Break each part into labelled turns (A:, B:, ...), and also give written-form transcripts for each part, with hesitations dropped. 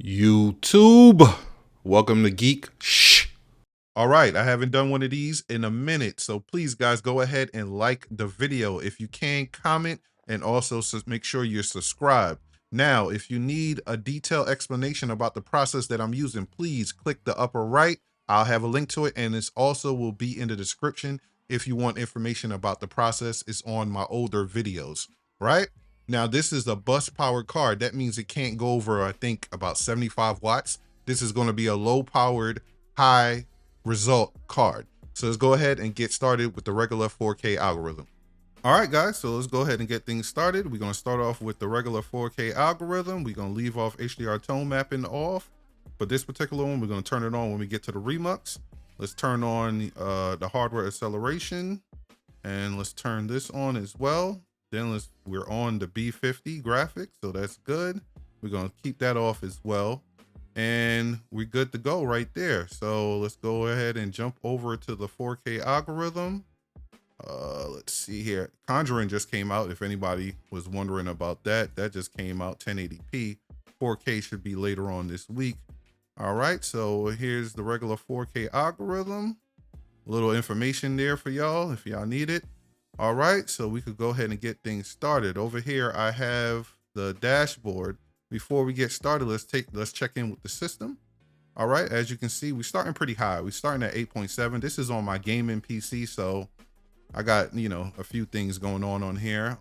A: YouTube, welcome to Geek Shh. All right, I haven't done one of these in a minute, so please guys go ahead and like the video. If you can, comment, and also make sure you're subscribed. Now, if you need a detailed explanation about the process that I'm using, please click the upper right. I'll have a link to it, and this also will be in the description if you want information about the process. It's on my older videos, right? Now, this is a bus powered card. That means it can't go over, I think, about 75 watts. This is going to be a low powered, high result card. So let's go ahead and get started with the regular 4K algorithm. All right, guys, so let's go ahead and get things started. We're going to start off with the regular 4K algorithm. We're going to leave off HDR tone mapping off. For this particular one, we're going to turn it on when we get to the RemuX. Let's turn on the hardware acceleration, and let's turn this on as well. Then we're on the B50 graphics, so that's good. We're going to keep that off as well. And we're good to go right there. So let's go ahead and jump over to the 4K algorithm. Let's see here. Conjuring just came out. If anybody was wondering about that, that just came out 1080p. 4K should be later on this week. All right, so here's the regular 4K algorithm. A little information there for y'all if y'all need it. All right, so we could go ahead and get things started. Over here, I have the dashboard. Before we get started, let's check in with the system. All right, as you can see, we're starting pretty high. We're starting at 8.7. This is on my gaming PC, so I got, a few things going on here.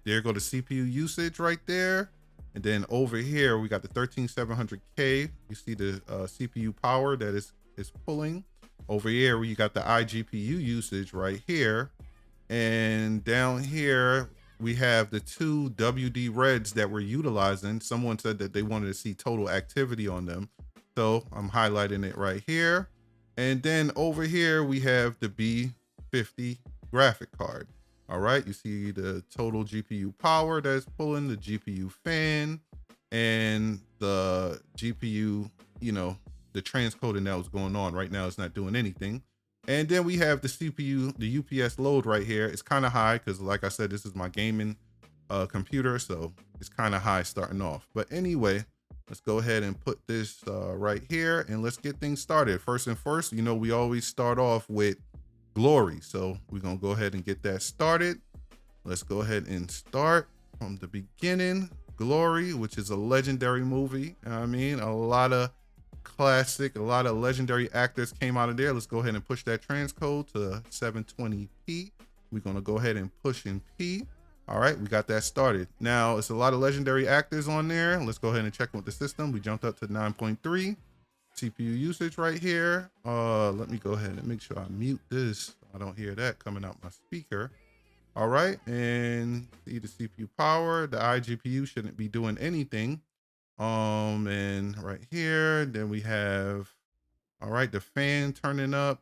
A: There go the CPU usage right there. And then over here, we got the 13700K. You see the CPU power that is pulling. Over here, you got the iGPU usage right here. And down here, we have the two WD Reds that we're utilizing. Someone said that they wanted to see total activity on them. So I'm highlighting it right here. And then over here, we have the B50 graphic card. All right, you see the total GPU power that's pulling, the GPU fan, and the GPU, the transcoding that was going on. Right now, it's not doing anything. And then we have the CPU, the UPS load right here. It's kind of high because, like I said, this is my gaming computer, so it's kind of high starting off. But anyway, let's go ahead and put this right here, and let's get things started. First, we always start off with Glory. So we're going to go ahead and get that started. Let's go ahead and start from the beginning. Glory, which is a legendary movie. I mean, a lot of legendary actors came out of there. Let's go ahead and push that transcode to 720p. We're going to go ahead and push in P. All right, we got that started. Now, it's a lot of legendary actors on there. Let's go ahead and check with the system. We jumped up to 9.3. CPU usage right here. Let me go ahead and make sure I mute this. I don't hear that coming out my speaker. All right, and see the CPU power. The iGPU shouldn't be doing anything. And right here, then we have, all right, the fan turning up,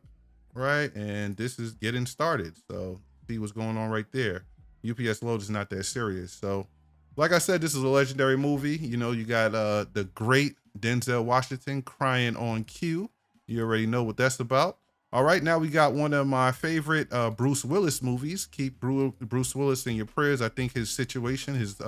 A: right? And this is getting started. So see what's going on right there. UPS load is not that serious. So like I said, this is a legendary movie. You got the great Denzel Washington crying on cue. You already know what that's about. All right, now we got one of my favorite Bruce Willis movies. Keep Bruce Willis in your prayers. I think his situation, his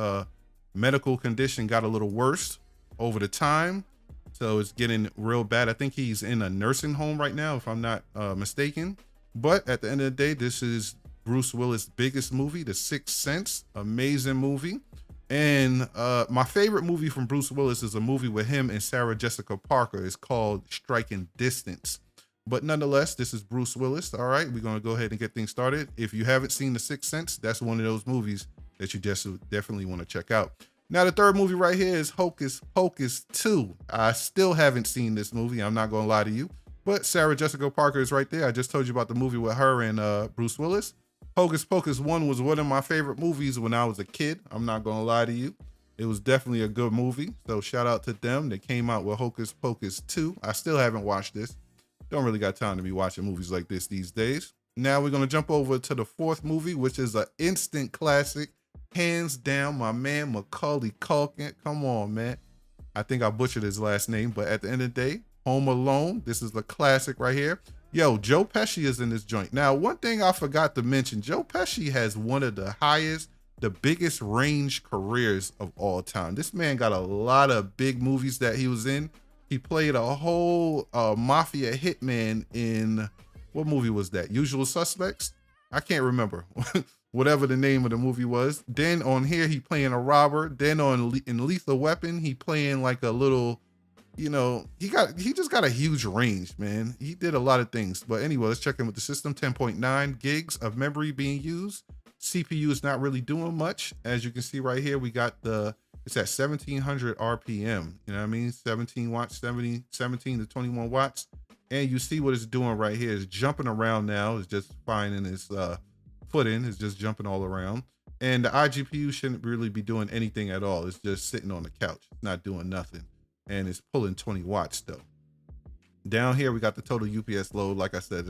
A: medical condition got a little worse over the time. So it's getting real bad. I think he's in a nursing home right now, if I'm not mistaken. But at the end of the day, this is Bruce Willis' biggest movie, The Sixth Sense. Amazing movie. And my favorite movie from Bruce Willis is a movie with him and Sarah Jessica Parker. It's called Striking Distance. But nonetheless, this is Bruce Willis. All right, we're going to go ahead and get things started. If you haven't seen The Sixth Sense, that's one of those movies that you just definitely want to check out. Now, the third movie right here is Hocus Pocus 2. I still haven't seen this movie. I'm not going to lie to you. But Sarah Jessica Parker is right there. I just told you about the movie with her and Bruce Willis. Hocus Pocus 1 was one of my favorite movies when I was a kid. I'm not going to lie to you. It was definitely a good movie. So shout out to them. They came out with Hocus Pocus 2. I still haven't watched this. Don't really got time to be watching movies like this these days. Now we're going to jump over to the fourth movie, which is an instant classic. Hands down, my man, Macaulay Culkin. Come on, man. I think I butchered his last name, but at the end of the day, Home Alone. This is the classic right here. Yo, Joe Pesci is in this joint. Now, one thing I forgot to mention, Joe Pesci has one of the highest the biggest range careers of all time. This man got a lot of big movies that he was in. He played a whole mafia hitman in, what movie was that? Usual Suspects? I can't remember. Whatever the name of the movie was. Then on here, he playing a robber. Then in Lethal Weapon, he playing like a little, you know, he just got a huge range, man. He did a lot of things. But anyway, let's check in with the system. 10.9 gigs of memory being used. CPU is not really doing much. As you can see right here, we got it's at 1700 RPM. You know what I mean? 17 watts, 17 to 21 watts. And you see what it's doing right here. It's jumping around now. It's just finding its footing. It's just jumping all around. And the iGPU shouldn't really be doing anything at all. It's just sitting on the couch. It's not doing nothing. And it's pulling 20 watts though. Down here, we got the total UPS load. Like I said,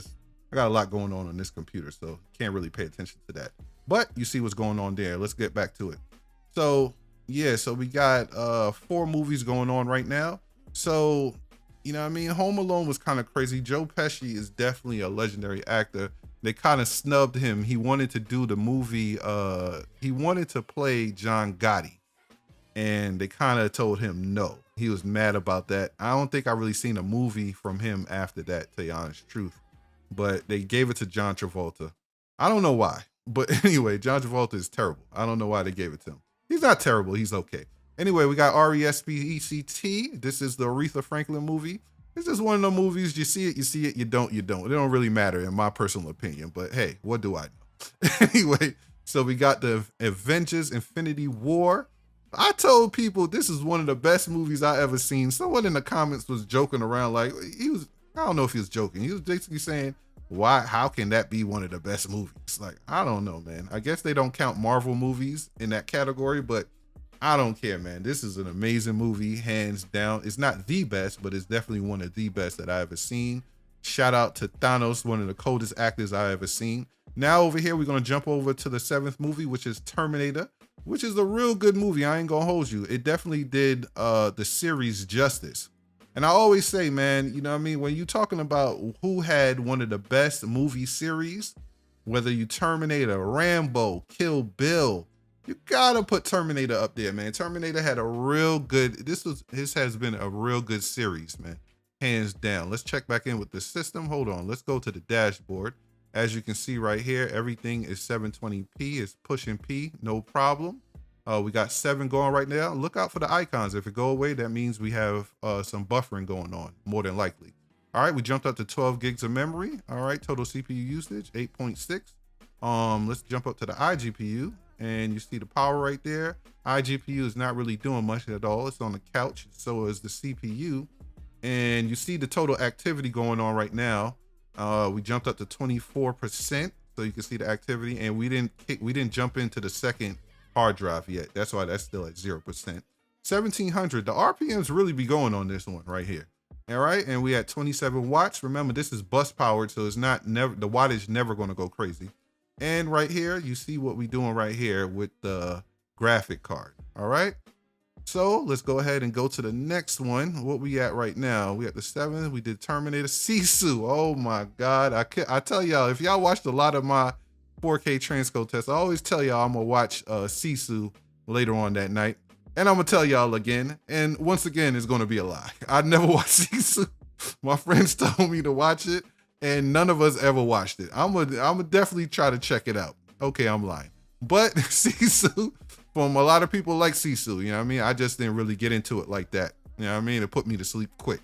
A: I got a lot going on this computer, so can't really pay attention to that. But you see what's going on there. Let's get back to it. So yeah, so we got 4 movies going on right now. So, you know what I mean? Home Alone was kind of crazy. Joe Pesci is definitely a legendary actor. They kind of snubbed him. He wanted to do the movie, he wanted to play John Gotti. And they kind of told him no. He was mad about that. I don't think I really seen a movie from him after that, to tell you the honest truth. But they gave it to John Travolta. I don't know why. But anyway, John Travolta is terrible. I don't know why they gave it to him. He's not terrible. He's okay. Anyway, we got RESPECT. This is the Aretha Franklin movie. It's just one of the movies. You see it, you don't. It don't really matter in my personal opinion. But hey, what do I know? Anyway, so we got the Avengers Infinity War. I told people this is one of the best movies I ever seen. Someone in the comments was joking around like I don't know if he was joking. He was basically saying, how can that be one of the best movies? Like, I don't know, man. I guess they don't count Marvel movies in that category, but I don't care, man. This is an amazing movie, hands down. It's not the best, but it's definitely one of the best that I ever seen. Shout out to Thanos, one of the coldest actors I ever seen. Now over here, we're going to jump over to the 7th movie, which is Terminator, which is a real good movie. I ain't going to hold you. It definitely did the series justice. And I always say, man, you know what I mean? When you're talking about who had one of the best movie series, whether you Terminator, Rambo, Kill Bill, you gotta put Terminator up there, man. Terminator had a real good, this has been a real good series, man. Hands down. Let's check back in with the system. Hold on. Let's go to the dashboard. As you can see right here, everything is 720p. It's pushing P, no problem. We got 7 going right now. Look out for the icons. If it go away, that means we have some buffering going on, more than likely. All right, we jumped up to 12 gigs of memory. All right, total CPU usage, 8.6. Let's jump up to the iGPU, and you see the power right there. iGPU is not really doing much at all. It's on the couch, so is the CPU. And you see the total activity going on right now. We jumped up to 24%, so you can see the activity, and we didn't jump into the second hard drive yet. That's why that's still at 0%. 1700. The RPMs really be going on this one right here. All right, and we at 27 watts. Remember, this is bus powered, so it's the wattage never going to go crazy. And right here, you see what we doing right here with the graphic card. All right, so let's go ahead and go to the next one. What we at right now? We at the 7th. We did Terminator. Sisu. Oh my God, I tell y'all, if y'all watched a lot of my 4K transcode tests, I always tell y'all I'm gonna watch Sisu later on that night, and I'm gonna tell y'all again, and once again it's gonna be a lie. I never watched Sisu. My friends told me to watch it, and none of us ever watched it. I'm gonna definitely try to check it out. Okay, I'm lying, but Sisu, from a lot of people like Sisu, you know what I mean? I just didn't really get into it like that. You know what I mean? It put me to sleep quick.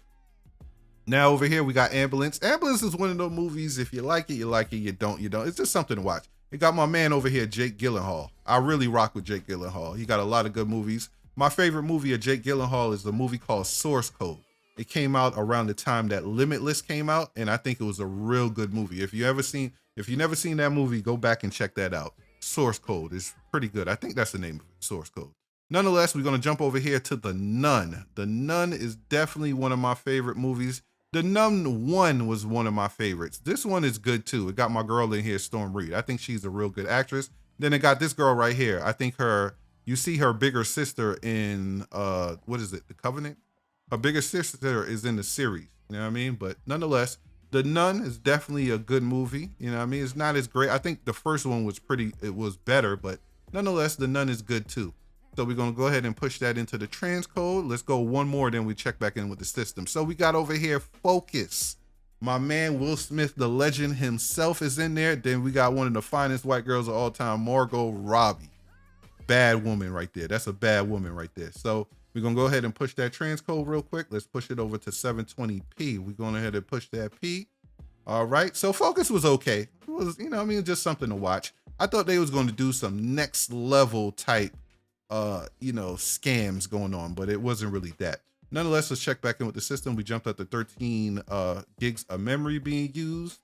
A: Now over here, we got Ambulance. Ambulance is one of those movies, if you like it, you like it, you don't. It's just something to watch. It got my man over here, Jake Gyllenhaal. I really rock with Jake Gyllenhaal. He got a lot of good movies. My favorite movie of Jake Gyllenhaal is the movie called Source Code. It came out around the time that Limitless came out, and I think it was a real good movie. If you never seen that movie, go back and check that out. Source Code is pretty good. I think that's the name of it, Source Code. Nonetheless, we're going to jump over here to The Nun. The Nun is definitely one of my favorite movies. The Nun II was one of my favorites. This one is good too. It got my girl in here, Storm Reed. I think she's a real good actress. Then it got this girl right here. I think you see her bigger sister in, what is it, The Covenant? Her bigger sister is in the series, you know what I mean? But nonetheless, The Nun is definitely a good movie. You know what I mean? It's not as great. I think the first one was it was better, but nonetheless, the Nun is good too. So we're gonna go ahead and push that into the transcode. Let's go one more, then we check back in with the system. So we got over here Focus. My man Will Smith, the legend himself, is in there. Then we got one of the finest white girls of all time, Margot Robbie. Bad woman right there. That's a bad woman right there. So we're gonna go ahead and push that transcode real quick. Let's push it over to 720p. We're going ahead and push that P. All right. So Focus was okay. It was, you know, I mean, just something to watch. I thought they was going to do some next level type, you know, scams going on, but it wasn't really that. Nonetheless, let's check back in with the system. We jumped up to 13 gigs of memory being used.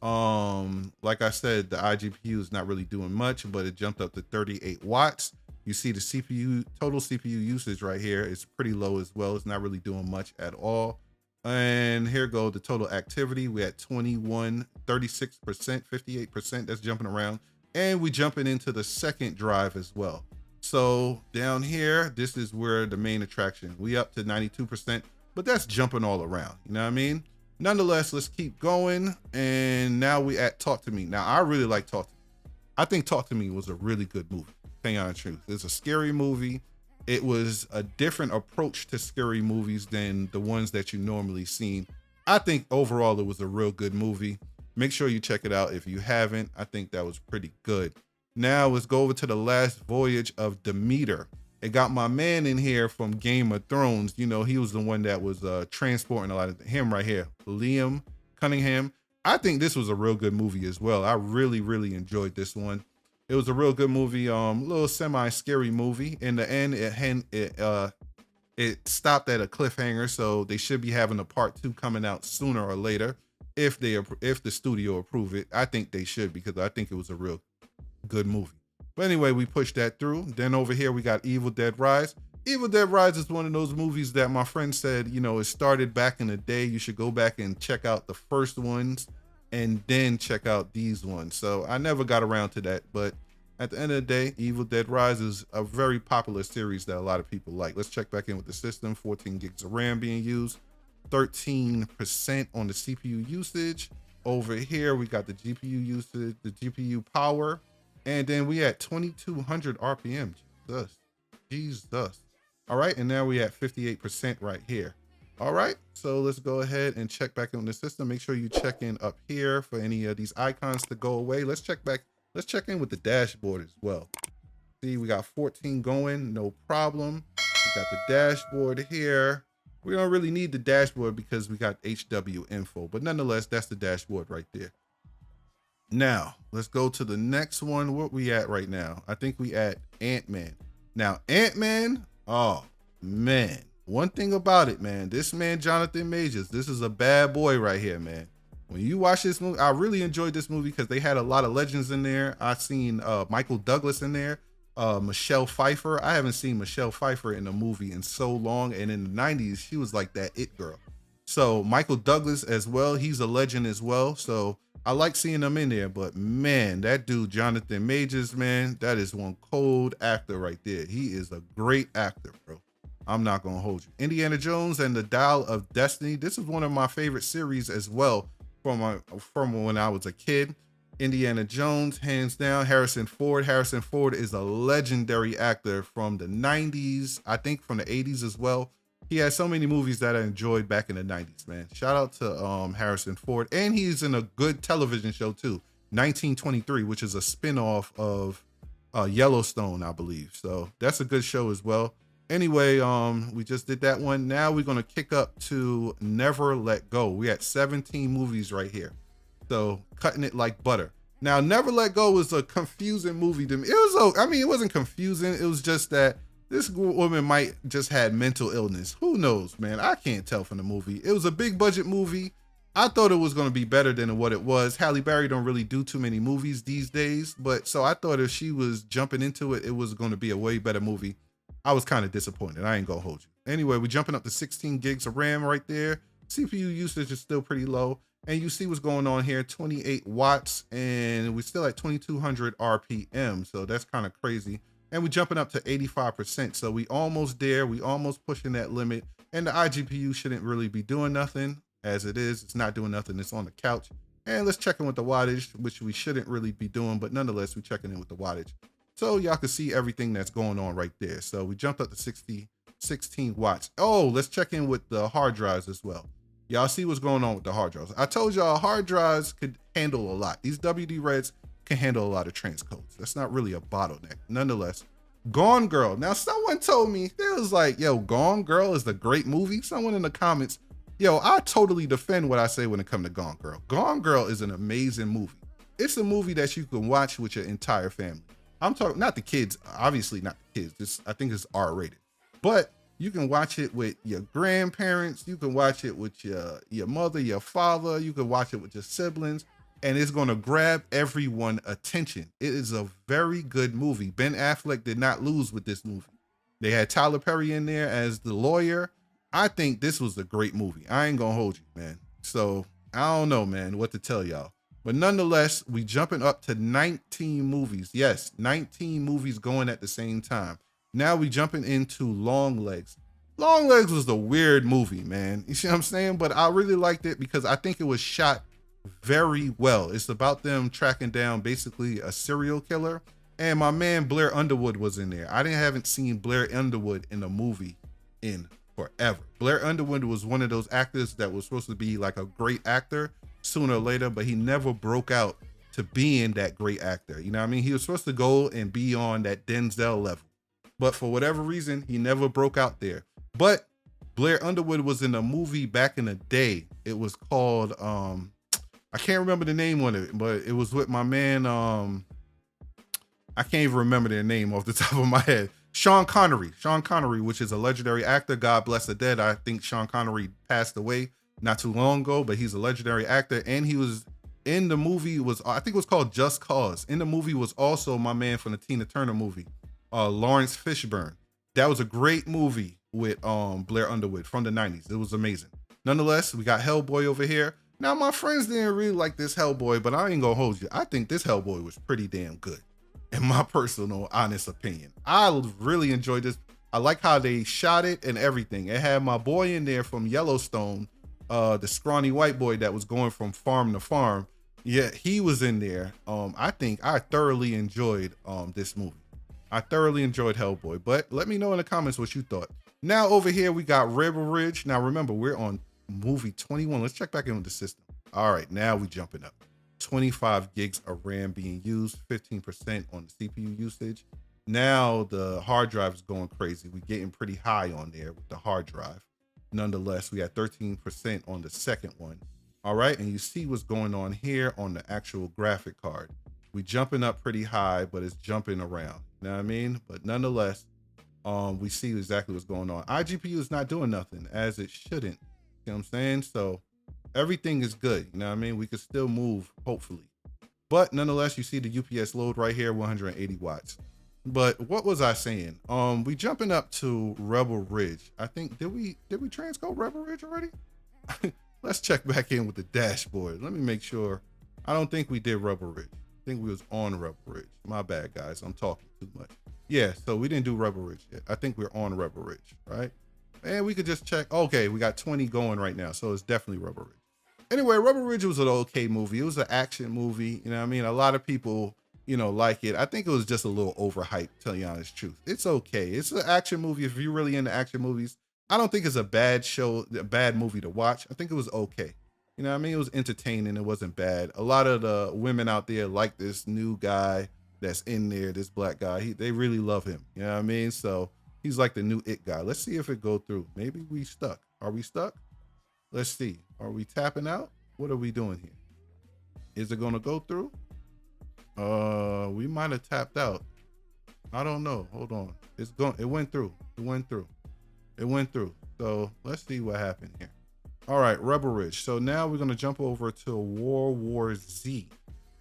A: Like I said, the iGPU is not really doing much, but it jumped up to 38 watts. You see the CPU, total CPU usage right here is pretty low as well. It's not really doing much at all. And here go the total activity. We at 21, 36%, 58%. That's jumping around. And we jumping into the second drive as well. So down here, this is where the main attraction. We up to 92%, but that's jumping all around. You know what I mean? Nonetheless, let's keep going. And now we at Talk to Me. Now, I really like Talk to Me. I think Talk to Me was a really good movie. Tell you the truth. It's a scary movie. It was a different approach to scary movies than the ones that you normally seen. I think overall it was a real good movie. Make sure you check it out if you haven't. I think that was pretty good. Now let's go over to the last voyage of Demeter. It got my man in here from Game of Thrones. You know, he was the one that was transporting a lot of him right here, Liam Cunningham. I think this was a real good movie as well. I really, really enjoyed this one. It was a real good movie, little semi-scary movie. In the end, it stopped at a cliffhanger, so they should be having a part 2 coming out sooner or later if the studio approve it. I think they should, because I think it was a real good movie. But anyway, we pushed that through. Then over here we got Evil Dead Rise. Evil Dead Rise is one of those movies that my friend said, you know, it started back in the day. You should go back and check out the first ones and then check out these ones. So I never got around to that, but at the end of the day, Evil Dead Rise is a very popular series that a lot of people like. Let's check back in with the system. 14 gigs of RAM being used, 13% on the CPU usage. Over here, we got the GPU usage, the GPU power, and then we at 2200 RPM. Jesus. All right, and now we at 58% right here. All right, so let's go ahead and check back in the system. Make sure you check in up here for any of these icons to go away. Let's check in with the dashboard as well. See, we got 14 going, no problem. We got the dashboard here. We don't really need the dashboard because we got HW info, but nonetheless, that's the dashboard right there. Now, let's go to the next one. What we at right now? I think we at Ant-Man. Now, Ant-Man, oh, man. One thing about it, man, this man, Jonathan Majors, this is a bad boy right here, man. When you watch this movie, I really enjoyed this movie because they had a lot of legends in there. I seen Michael Douglas in there, Michelle Pfeiffer. I haven't seen Michelle Pfeiffer in a movie in so long. And in the 90s, she was like that it girl. So Michael Douglas as well, he's a legend as well. So I like seeing him in there, but man, that dude, Jonathan Majors, man, that is one cold actor right there. He is a great actor, bro. I'm not gonna hold you. Indiana Jones and the Dial of Destiny. This is one of my favorite series as well from when I was a kid. Indiana Jones, hands down. Harrison Ford. Harrison Ford is a legendary actor from the 90s, I think from the 80s as well. He has so many movies that I enjoyed back in the 90s, man. Shout out to Harrison Ford. And he's in a good television show too, 1923, which is a spinoff of Yellowstone, I believe. So that's a good show as well. Anyway, we just did that one. Now we're gonna kick up to Never Let Go. We had 17 movies right here. So cutting it like butter. Now, Never Let Go was a confusing movie to me. It wasn't confusing. It was just that this woman might just had mental illness. Who knows, man? I can't tell from the movie. It was a big budget movie. I thought it was going to be better than what it was. Halle Berry don't really do too many movies these days, but so I thought if she was jumping into it, it was going to be a way better movie. I was kind of disappointed. I ain't gonna hold you. Anyway, we're jumping up to 16 gigs of RAM right there. CPU usage is still pretty low. And you see what's going on here, 28 watts, and we're still at 2200 RPM. So that's kind of crazy. And we're jumping up to 85%. So we almost there. We almost pushing that limit. And the iGPU shouldn't really be doing nothing. As it is, it's not doing nothing. It's on the couch. And let's check in with the wattage, which we shouldn't really be doing, but nonetheless, we're checking in with the wattage. So y'all can see everything that's going on right there. So we jumped up to 16 watts. Oh, let's check in with the hard drives as well. Y'all see what's going on with the hard drives. I told y'all hard drives could handle a lot. These WD Reds can handle a lot of transcodes. That's not really a bottleneck. Nonetheless, Gone Girl. Now, someone told me, they was like, yo, Gone Girl is a great movie. Someone in the comments, yo, I totally defend what I say when it comes to Gone Girl. Gone Girl is an amazing movie. It's a movie that you can watch with your entire family. I'm talking, not the kids, obviously not the kids. I think it's R-rated. But you can watch it with your grandparents. You can watch it with your mother, your father. You can watch it with your siblings. And it's going to grab everyone's attention. It is a very good movie. Ben Affleck did not lose with this movie. They had Tyler Perry in there as the lawyer. I think this was a great movie. I ain't going to hold you, man. So I don't know, man, what to tell y'all. But nonetheless, we jumping up to 19 movies. Yes, 19 movies going at the same time. Now we jumping into Long Legs. Long Legs was a weird movie, man. You see what I'm saying? But I really liked it because I think it was shot very well. It's about them tracking down basically a serial killer. And my man Blair Underwood was in there. haven't seen Blair Underwood in a movie in forever. Blair Underwood was one of those actors that was supposed to be like a great actor sooner or later, but he never broke out to being that great actor. You know what I mean? He was supposed to go and be on that Denzel level. But for whatever reason, he never broke out there. But Blair Underwood was in a movie back in the day. It was called, I can't remember the name of it, but it was with my man, I can't even remember their name off the top of my head. Sean Connery, which is a legendary actor. God bless the dead. I think Sean Connery passed away not too long ago, but he's a legendary actor. And he was in the movie, I think it was called Just Cause. In the movie was also my man from the Tina Turner movie, Lawrence Fishburne. That was a great movie with Blair Underwood from the 90s. It was amazing. Nonetheless, we got Hellboy over here. Now, my friends didn't really like this Hellboy, but I ain't gonna hold you. I think this Hellboy was pretty damn good, in my personal, honest opinion. I really enjoyed this. I like how they shot it and everything. It had my boy in there from Yellowstone, the scrawny white boy that was going from farm to farm. Yeah, he was in there. I think I thoroughly enjoyed this movie. I thoroughly enjoyed Hellboy, but let me know in the comments what you thought. Now over here, we got Rebel Ridge. Now remember, we're on movie 21. Let's check back in with the system. All right, now we jumping up. 25 gigs of RAM being used, 15% on the CPU usage. Now the hard drive is going crazy. We're getting pretty high on there with the hard drive. Nonetheless, we had 13% on the second one. All right, and you see what's going on here on the actual graphic card. We jumping up pretty high, but it's jumping around. You know what I mean? But nonetheless, we see exactly what's going on. iGPU is not doing nothing as it shouldn't. You know what I'm saying? So everything is good. You know what I mean? We could still move, hopefully. But nonetheless, you see the UPS load right here, 180 watts. But what was I saying? We jumping up to Rebel Ridge. I think, did we transcode Rebel Ridge already? Let's check back in with the dashboard. Let me make sure. I don't think we did Rebel Ridge. I think we was on Rebel Ridge. My bad, guys. I'm talking too much. Yeah, so we didn't do Rebel Ridge yet. I think we're on Rebel Ridge, right? And we could just check. Okay, we got 20 going right now, so it's definitely Rebel Ridge. Anyway, Rebel Ridge was an okay movie. It was an action movie. You know what I mean? A lot of people, you know, like it. I think it was just a little overhyped, to tell you the honest truth. It's okay. It's an action movie. If you're really into action movies, I don't think it's a bad show, a bad movie to watch. I think it was okay. You know what I mean? It was entertaining. It wasn't bad. A lot of the women out there like this new guy that's in there, this black guy. They really love him. You know what I mean? So he's like the new it guy. Let's see if it go through. Maybe we stuck. Are we stuck? Let's see. Are we tapping out? What are we doing here? Is it going to go through? We might have tapped out. I don't know. Hold on. It's going. It went through. It went through. It went through. So let's see what happened here. All right, Rebel Ridge. So now we're going to jump over to World War Z,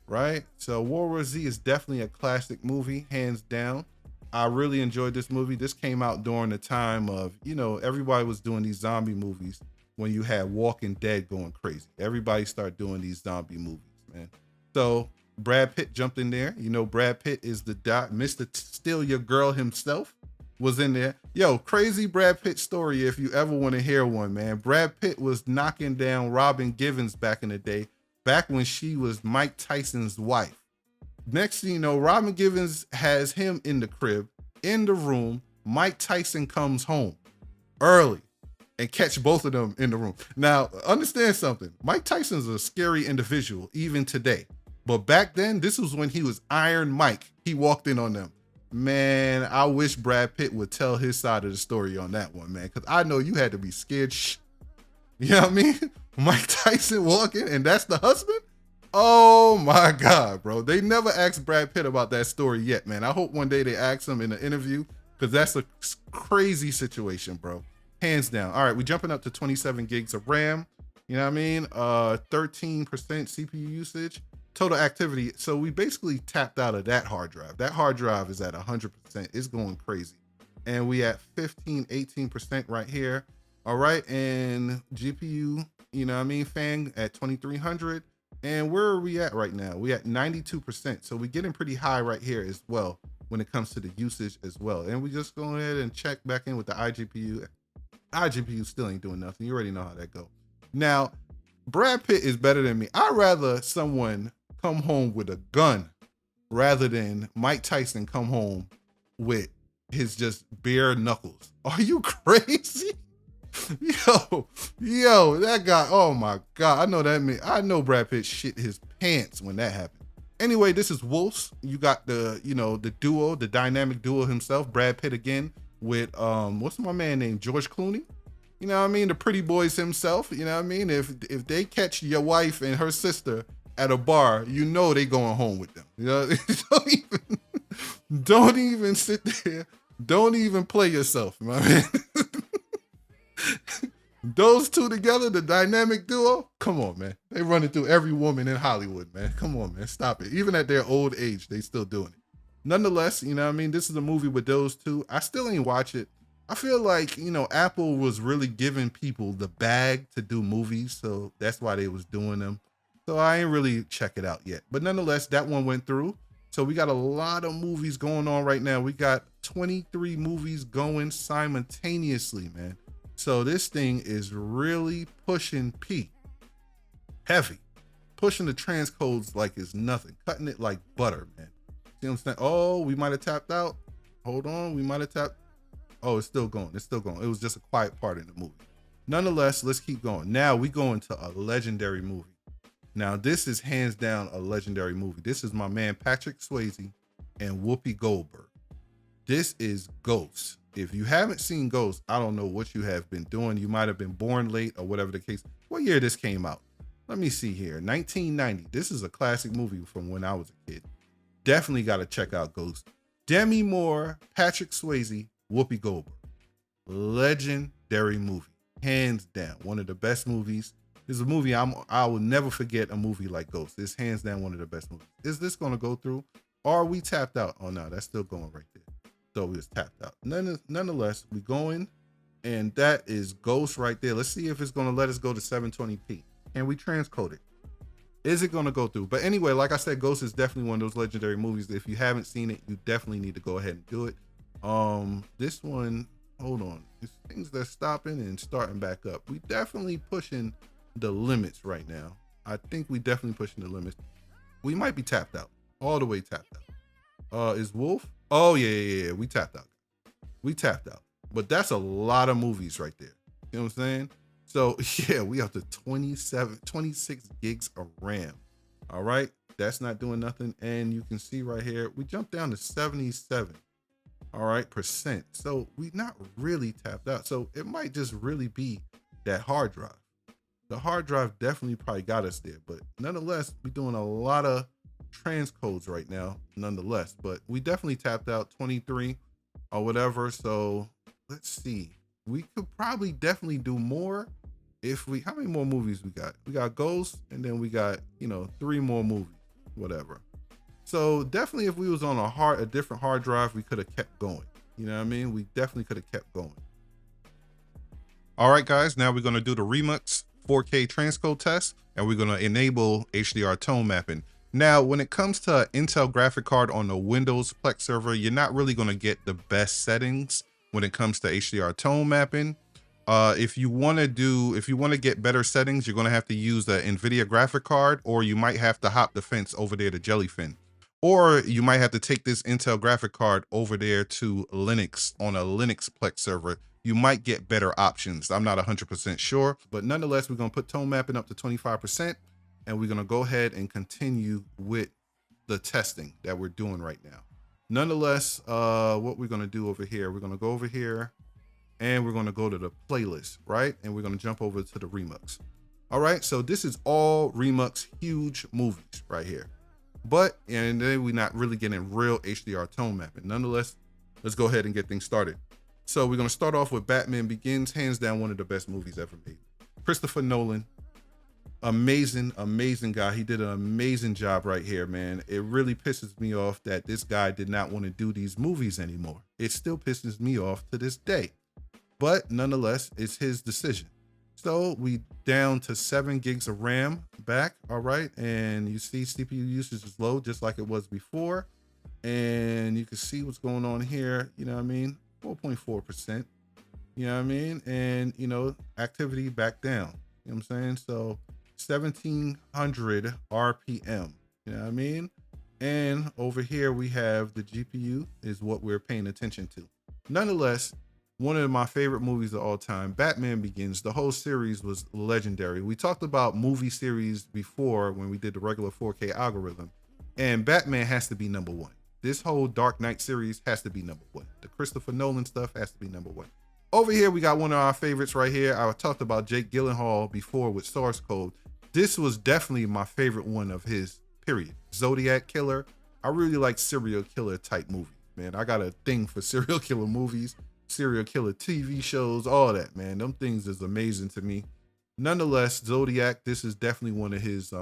A: right? So World War Z is definitely a classic movie, hands down. I really enjoyed this movie. This came out during the time of, you know, everybody was doing these zombie movies when you had Walking Dead going crazy. Everybody started doing these zombie movies, man. So Brad Pitt jumped in there. You know, Brad Pitt is the Mr. Steal Your Girl himself. Was in there. Yo, crazy Brad Pitt story if you ever want to hear one, man. Brad Pitt was knocking down Robin Givens back in the day, back when she was Mike Tyson's wife. Next thing you know, Robin Givens has him in the crib, in the room. Mike Tyson comes home early and catch both of them in the room. Now, understand something. Mike Tyson's a scary individual, even today. But back then, this was when he was Iron Mike. He walked in on them. Man, I wish Brad Pitt would tell his side of the story on that one, man. Because I know you had to be scared. You know what I mean? Mike Tyson walking, and that's the husband? Oh my God, bro. They never asked Brad Pitt about that story yet, man. I hope one day they ask him in an interview, because that's a crazy situation, bro. Hands down. All right, we're jumping up to 27 gigs of RAM. You know what I mean? 13% CPU usage. Total activity. So we basically tapped out of that hard drive. That hard drive is at 100%. It's going crazy. And we at 18% right here. All right, and GPU, you know what I mean, fan at 2300. And where are we at right now? We at 92%. So we're getting pretty high right here as well when it comes to the usage as well. And we just go ahead and check back in with the iGPU. iGPU still ain't doing nothing. You already know how that go. Now, Brad Pitt is better than me. I'd rather someone come home with a gun rather than Mike Tyson come home with his just bare knuckles. Are you crazy? Yo, that guy, oh my God. I know Brad Pitt shit his pants when that happened. Anyway, this is Wolves. You got the, the duo, the dynamic duo himself, Brad Pitt again with, what's my man named? George Clooney? You know what I mean? The pretty boys himself, you know what I mean? If they catch your wife and her sister at a bar, you know they going home with them. You know, don't even sit there. Don't even play yourself, my man. Those two together, the dynamic duo, come on, man. They run it through every woman in Hollywood, man. Come on, man. Stop it. Even at their old age, they still doing it. Nonetheless, you know what I mean? This is a movie with those two. I still ain't watch it. I feel like, Apple was really giving people the bag to do movies, so that's why they was doing them. So I ain't really check it out yet. But nonetheless, that one went through. So we got a lot of movies going on right now. We got 23 movies going simultaneously, man. So this thing is really pushing P. Heavy. Pushing the transcodes like it's nothing. Cutting it like butter, man. See what I'm saying? Oh, we might have tapped out. Hold on, we might have tapped. Oh, it's still going. It's still going. It was just a quiet part in the movie. Nonetheless, let's keep going. Now we go into a legendary movie. Now this is hands down a legendary movie. This is my man Patrick Swayze and Whoopi Goldberg. This is Ghost. If you haven't seen Ghost, I don't know what you have been doing. You might have been born late or whatever the case. What year this came out? Let me see here. 1990. This is a classic movie from when I was a kid. Definitely got to check out Ghost. Demi Moore, Patrick Swayze, Whoopi Goldberg. Legendary movie. Hands down. One of the best movies. This is a movie I will never forget, a movie like Ghost. It's hands down one of the best movies. Is this going to go through? Or are we tapped out? Oh no, that's still going right there. So we was tapped out. Nonetheless, we going, and that is Ghost right there. Let's see if it's going to let us go to 720p. Can we transcode it? Is it going to go through? But anyway, like I said, Ghost is definitely one of those legendary movies. If you haven't seen it, you definitely need to go ahead and do it. This one, hold on. It's things that's stopping and starting back up. We definitely pushing the limits right now. I think we definitely pushing the limits. We might be tapped out, all the way tapped out. Is Wolf? Oh yeah. We tapped out. We tapped out. But that's a lot of movies right there. You know what I'm saying? So yeah, we up to 26 gigs of RAM. All right. That's not doing nothing. And you can see right here, we jumped down to 77. All right, percent. So we not really tapped out. So it might just really be that hard drive. The hard drive definitely probably got us there. But nonetheless, we're doing a lot of transcodes right now, nonetheless. But we definitely tapped out 23 or whatever. So let's see. We could probably definitely do more if we, how many more movies we got? We got Ghost, and then we got, 3 more movies, whatever. So definitely if we was on a different hard drive, we could have kept going. You know what I mean? We definitely could have kept going. All right, guys, now we're going to do the RemuX 4K transcode test, and we're going to enable HDR tone mapping. Now, when it comes to Intel graphic card on the Windows Plex server, you're not really going to get the best settings when it comes to HDR tone mapping. If you want to get better settings, you're going to have to use the NVIDIA graphic card, or you might have to hop the fence over there to Jellyfin. Or you might have to take this Intel graphic card over there to Linux on a Linux Plex server. You might get better options. I'm not 100% sure, but nonetheless, we're gonna put tone mapping up to 25%, and we're gonna go ahead and continue with the testing that we're doing right now. Nonetheless, what we're gonna do over here, we're gonna go over here and we're gonna go to the playlist, right? And we're gonna jump over to the RemuX. All right, so this is all RemuX huge movies right here. But, and then we're not really getting real HDR tone mapping. Nonetheless, let's go ahead and get things started. So we're gonna start off with Batman Begins, hands down one of the best movies ever made. Christopher Nolan, amazing, amazing guy. He did an amazing job right here, man. It really pisses me off that this guy did not want to do these movies anymore. It still pisses me off to this day. But nonetheless, it's his decision. So we down to 7 gigs of RAM back, all right? And you see CPU usage is low just like it was before. And you can see what's going on here, you know what I mean? 4.4%, you know what I mean? And, you know, activity back down, you know what I'm saying? So 1700 RPM, you know what I mean? And over here we have the GPU is what we're paying attention to. Nonetheless, one of my favorite movies of all time, Batman Begins. The whole series was legendary. We talked about movie series before when we did the regular 4K algorithm, and Batman has to be number one. This whole Dark Knight series has to be number one. The Christopher Nolan stuff has to be number one. Over here, we got one of our favorites right here. I talked about Jake Gyllenhaal before with Source Code. This was definitely my favorite one of his, period. Zodiac Killer. I really like serial killer type movies, man. I got a thing for serial killer movies, serial killer TV shows, all that, man. Them things is amazing to me. Nonetheless, Zodiac, this is definitely one of his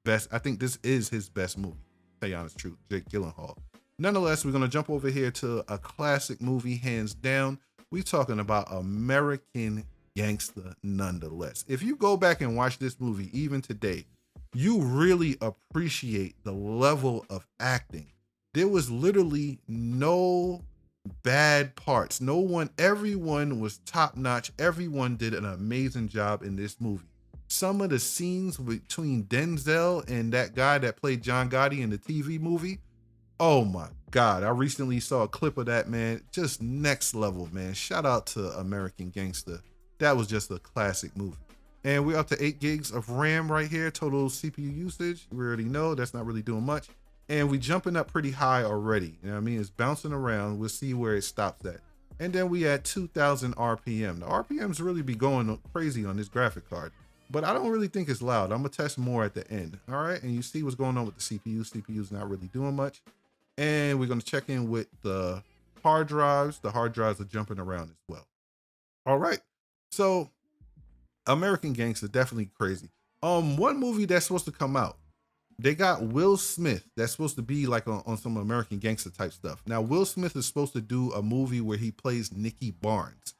A: best. I think this is his best movie, to tell you honest truth, Jake Gyllenhaal. Nonetheless, we're gonna jump over here to a classic movie, hands down. We're talking about American Gangster nonetheless. If you go back and watch this movie, even today, you really appreciate the level of acting. There was literally no bad parts. No one, everyone was top notch. Everyone did an amazing job in this movie. Some of the scenes between Denzel and that guy that played John Gotti in the TV movie, oh my God. I recently saw a clip of that, man. Just next level, man. Shout out to American Gangster. That was just a classic movie. And we're up to 8 gigs of RAM right here. Total CPU usage, we already know that's not really doing much. And we jumping up pretty high already. You know what I mean? It's bouncing around. We'll see where it stops at. And then we at 2000 RPM. The RPMs really be going crazy on this graphic card, but I don't really think it's loud. I'm gonna test more at the end. All right. And you see what's going on with the CPU. CPU's not really doing much. And we're gonna check in with the hard drives. The hard drives are jumping around as well. All right. So American Gangster, definitely crazy. One movie that's supposed to come out, they got Will Smith that's supposed to be like on some American Gangster type stuff. Now, Will Smith is supposed to do a movie where he plays Nicky Barnes.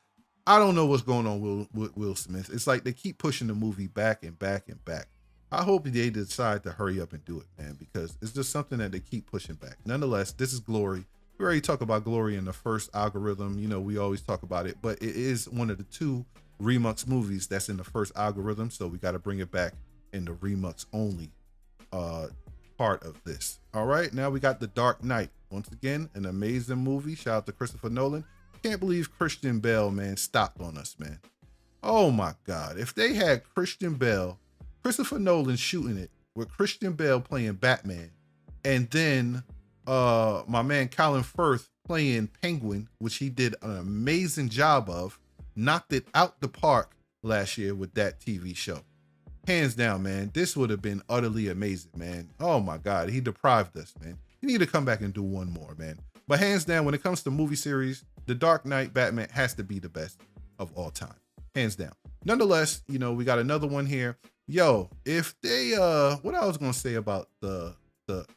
A: I don't know what's going on with Will Smith. It's like they keep pushing the movie back and back and back. I hope they decide to hurry up and do it, man, because it's just something that they keep pushing back. Nonetheless, this is Glory. We already talked about Glory in the first algorithm. You know, we always talk about it, but it is one of the 2 RemuX movies that's in the first algorithm. So we got to bring it back in the RemuX only part of this. All right, now we got The Dark Knight. Once again, an amazing movie. Shout out to Christopher Nolan. Can't believe Christian Bale, man, stopped on us, man. Oh my God. If they had Christian Bale, Christopher Nolan shooting it with Christian Bale playing Batman, and then my man Colin Firth playing Penguin, which he did an amazing job of, knocked it out the park last year with that TV show. Hands down, man, this would have been utterly amazing, man. Oh my God, he deprived us, man. You need to come back and do one more, man. But hands down, when it comes to movie series, The Dark Knight Batman has to be the best of all time. Hands down. Nonetheless, you know, we got another one here. Yo, if they, what I was gonna say about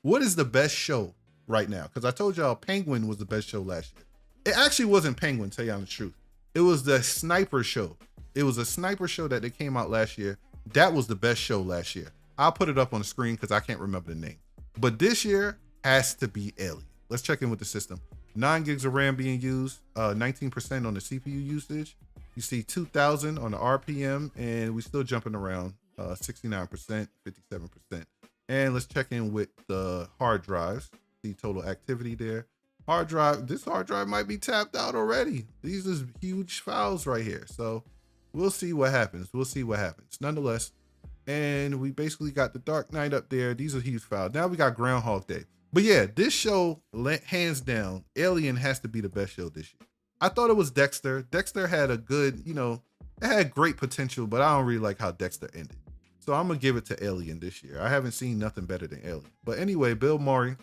A: what is the best show right now? Because I told y'all Penguin was the best show last year. It actually wasn't Penguin, tell y'all the truth. It was the Sniper show. It was a Sniper show that they came out last year. That was the best show last year. I'll put it up on the screen because I can't remember the name. But this year has to be Alien. Let's check in with the system. 9 gigs of RAM being used, 19% on the CPU usage. You see 2000 on the RPM, and we still jumping around 69%, 57%. And let's check in with the hard drives. See total activity there. Hard drive, this hard drive might be tapped out already. These is huge files right here. So we'll see what happens. We'll see what happens. Nonetheless, and we basically got the Dark Knight up there. These are huge files. Now we got Groundhog Day. But yeah, this show, hands down, Alien has to be the best show this year. I thought it was Dexter. Dexter had a good, it had great potential, but I don't really like how Dexter ended. So I'm gonna give it to Alien this year. I haven't seen nothing better than Alien. But anyway, Bill Murray,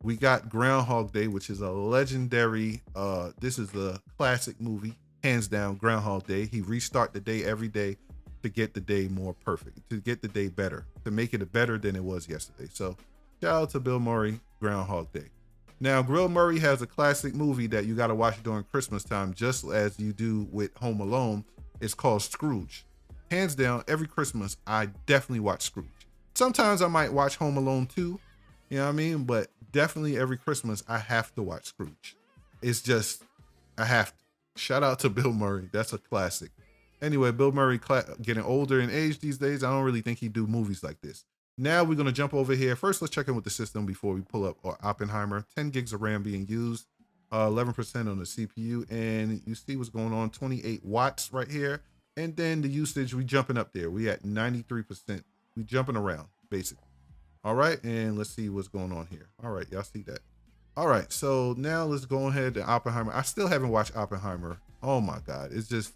A: we got Groundhog Day, which is a legendary, this is a classic movie, hands down, Groundhog Day. He restart the day every day to get the day more perfect, to get the day better, to make it better than it was yesterday. So shout out to Bill Murray, Groundhog Day. Now, Bill Murray has a classic movie that you gotta watch during Christmas time, just as you do with Home Alone. It's called Scrooge. Hands down, every Christmas, I definitely watch Scrooge. Sometimes I might watch Home Alone too, you know what I mean? But definitely every Christmas, I have to watch Scrooge. It's just, I have to. Shout out to Bill Murray. That's a classic. Anyway, Bill Murray getting older in age these days. I don't really think he'd do movies like this. Now we're going to jump over here. First, let's check in with the system before we pull up our Oppenheimer. 10 gigs of RAM being used, 11% on the CPU. And you see what's going on, 28 watts right here. And then the usage, we jumping up there. We at 93%. We jumping around, basically. All right, and let's see what's going on here. All right, y'all see that. All right, so now let's go ahead to Oppenheimer. I still haven't watched Oppenheimer. Oh my God, it's just,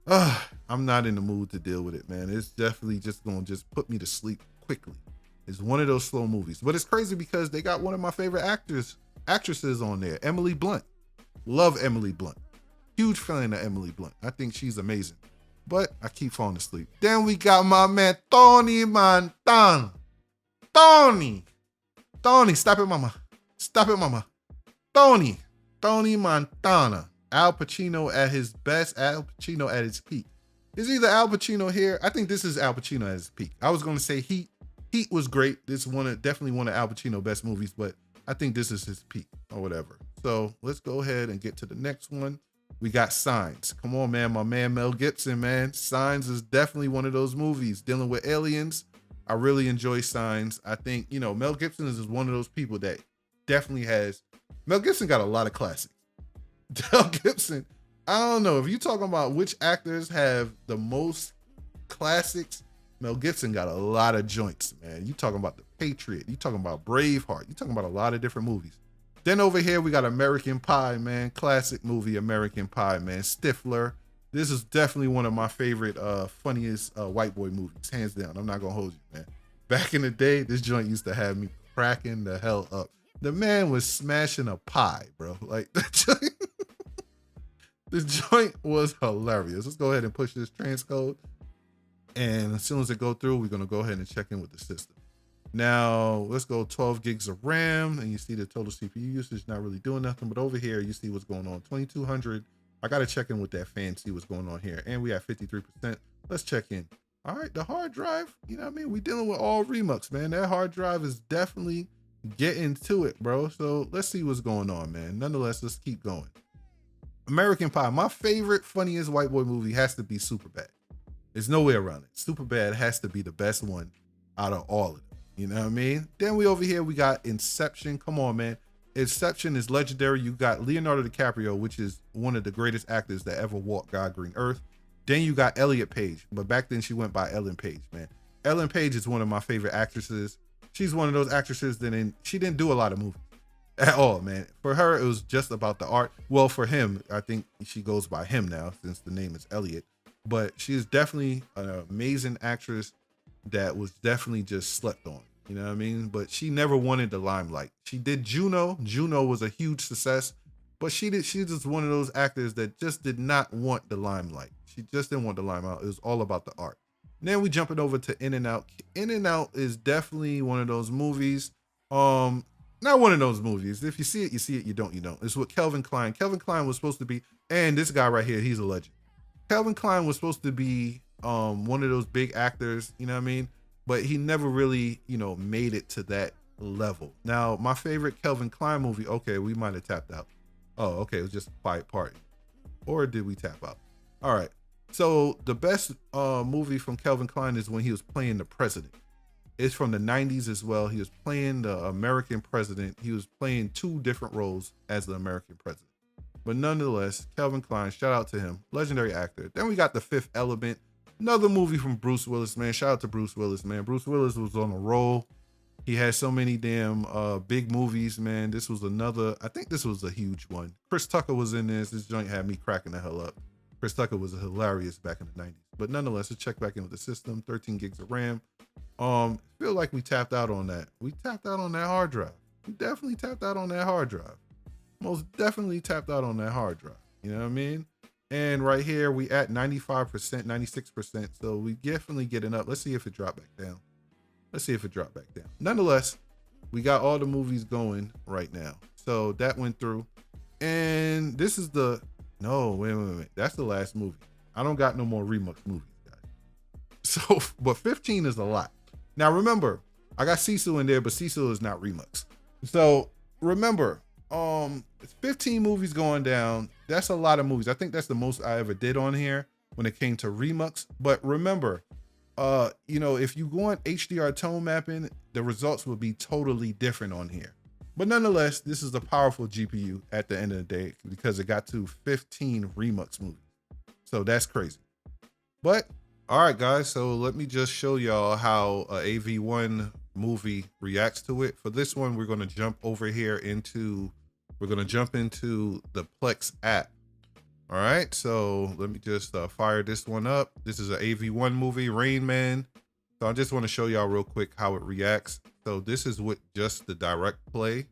A: I'm not in the mood to deal with it, man. It's definitely just gonna put me to sleep quickly. It's one of those slow movies, but it's crazy because they got one of my favorite actresses on there, Emily Blunt. Love Emily Blunt. Huge fan of Emily Blunt. I think she's amazing, but I keep falling asleep. Then we got my man, Tony Montana. Tony, stop it, mama. Stop it, mama. Tony Montana. Al Pacino at his best, Al Pacino at his peak. Is either Al Pacino here? I think this is Al Pacino at his peak. I was going to say Heat. Heat was great. This is definitely one of Al Pacino's best movies, but I think this is his peak or whatever. So let's go ahead and get to the next one. We got Signs. Come on, man. My man Mel Gibson, man. Signs is definitely one of those movies dealing with aliens. I really enjoy Signs. I think, Mel Gibson is one of those people that definitely has, Mel Gibson got a lot of classics. Mel Gibson, I don't know, if you're talking about which actors have the most classics, Mel Gibson got a lot of joints, man. You talking about The Patriot, you talking about Braveheart, you talking about a lot of different movies. Then over here, we got American Pie, man. Classic movie, American Pie, man. Stifler. This is definitely one of my favorite, funniest white boy movies, hands down. I'm not gonna hold you, man. Back in the day, this joint used to have me cracking the hell up. The man was smashing a pie, bro. Like, this joint was hilarious. Let's go ahead and push this transcode. And as soon as it go through, we're gonna go ahead and check in with the system. Now, let's go 12 gigs of RAM, and you see the total CPU usage, not really doing nothing. But over here, you see what's going on, 2200. I got to check in with that fan, see what's going on here. And we have 53%. Let's check in. All right, the hard drive, you know what I mean? We dealing with all RemuX, man. That hard drive is definitely getting to it, bro. So let's see what's going on, man. Nonetheless, let's keep going. American Pie, my favorite, funniest white boy movie has to be Superbad. There's no way around it. Superbad has to be the best one out of all of them. You know what I mean? Then we over here, we got Inception. Come on, man. Inception is legendary. You got Leonardo DiCaprio, which is one of the greatest actors that ever walked God Green Earth. Then you got Elliot Page, but back then she went by Ellen Page, man. Ellen Page is one of my favorite actresses. She's one of those actresses that she didn't do a lot of movies at all, man. For her, it was just about the art. Well, for him, I think she goes by him now since the name is Elliot. But she is definitely an amazing actress that was definitely just slept on. You know what I mean? But she never wanted the limelight. She did Juno. Juno was a huge success, but she's just one of those actors that just did not want the limelight. She just didn't want the limelight. It was all about the art. And then we jumping over to In and Out. In and Out is definitely one of those movies. Not one of those movies. If you see it, you see it. You don't, you don't. It's with Kelvin Kline. Kelvin Kline was supposed to be, and this guy right here, he's a legend. Kelvin Kline was supposed to be one of those big actors, you know what I mean? But he never really, made it to that level. Now, my favorite Kelvin Kline movie, okay, we might have tapped out. Oh, okay, it was just a quiet party. Or did we tap out? All right. So the best movie from Kelvin Kline is when he was playing the president. It's from the 90s as well. He was playing the American president. He was playing 2 different roles as the American president. But nonetheless, Calvin Klein, shout out to him, legendary actor. Then we got The Fifth Element, another movie from Bruce Willis, man. Shout out to Bruce Willis, man. Bruce Willis was on a roll. He had so many damn big movies, man. This was another, I think this was a huge one. Chris Tucker was in this. This joint had me cracking the hell up. Chris Tucker was hilarious back in the 90s. But nonetheless, let's check back in with the system. 13 gigs of RAM. Feel like we tapped out on that. We tapped out on that hard drive. We definitely tapped out on that hard drive. Most definitely tapped out on that hard drive. You know what I mean? And right here, we at 95%, 96%. So we definitely getting up. Let's see if it dropped back down. Let's see if it dropped back down. Nonetheless, we got all the movies going right now. So that went through. And this is the, no, wait. That's the last movie. I don't got no more RemuX movies, guys. So, but 15 is a lot. Now remember, I got Sisu in there, but Sisu is not RemuX. So remember, 15 movies going down. That's a lot of movies. I think that's the most I ever did on here when it came to RemuX. But remember, you know, if you go on HDR tone mapping, the results will be totally different on here. But nonetheless, this is a powerful GPU at the end of the day because it got to 15 RemuX movies. So that's crazy. But all right, guys, so let me just show y'all how a AV1 movie reacts to it. For this one, we're going to jump over here into, we're going to jump into the Plex app. All right, so let me just fire this one up. This is an AV1 movie, Rain Man. So I just want to show y'all real quick how it reacts. So this is with just the direct play.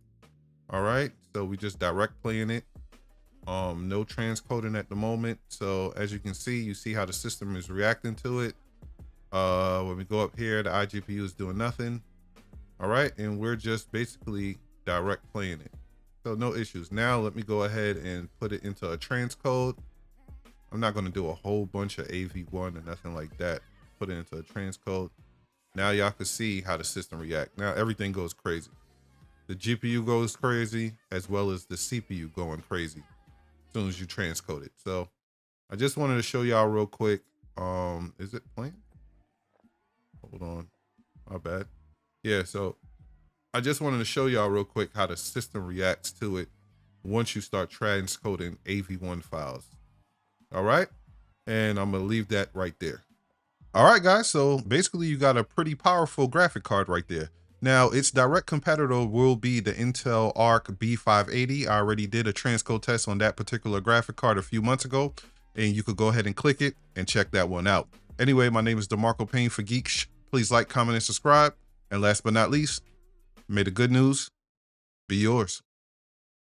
A: All right, so we just direct playing it. No transcoding at the moment. So as you can see, you see how the system is reacting to it. When we go up here, the iGPU is doing nothing. All right, and we're just basically direct playing it. So no issues. Now let me go ahead and put it into a transcode. I'm not going to do a whole bunch of AV1 or nothing like that. Put it into a transcode. Now y'all can see how the system reacts. Now everything goes crazy. The GPU goes crazy as well as the CPU going crazy as soon as you transcode it. So I just wanted to show y'all real quick. Is it playing? Hold on. My bad. Yeah, so I just wanted to show y'all real quick how the system reacts to it once you start transcoding AV1 files. All right. And I'm going to leave that right there. All right, guys. So basically you got a pretty powerful graphic card right there. Now its direct competitor will be the Intel Arc B580. I already did a transcode test on that particular graphic card a few months ago, and you could go ahead and click it and check that one out. Anyway, my name is DeMarco Payne for Geeks. Please like, comment, and subscribe. And last but not least, may the good news be yours.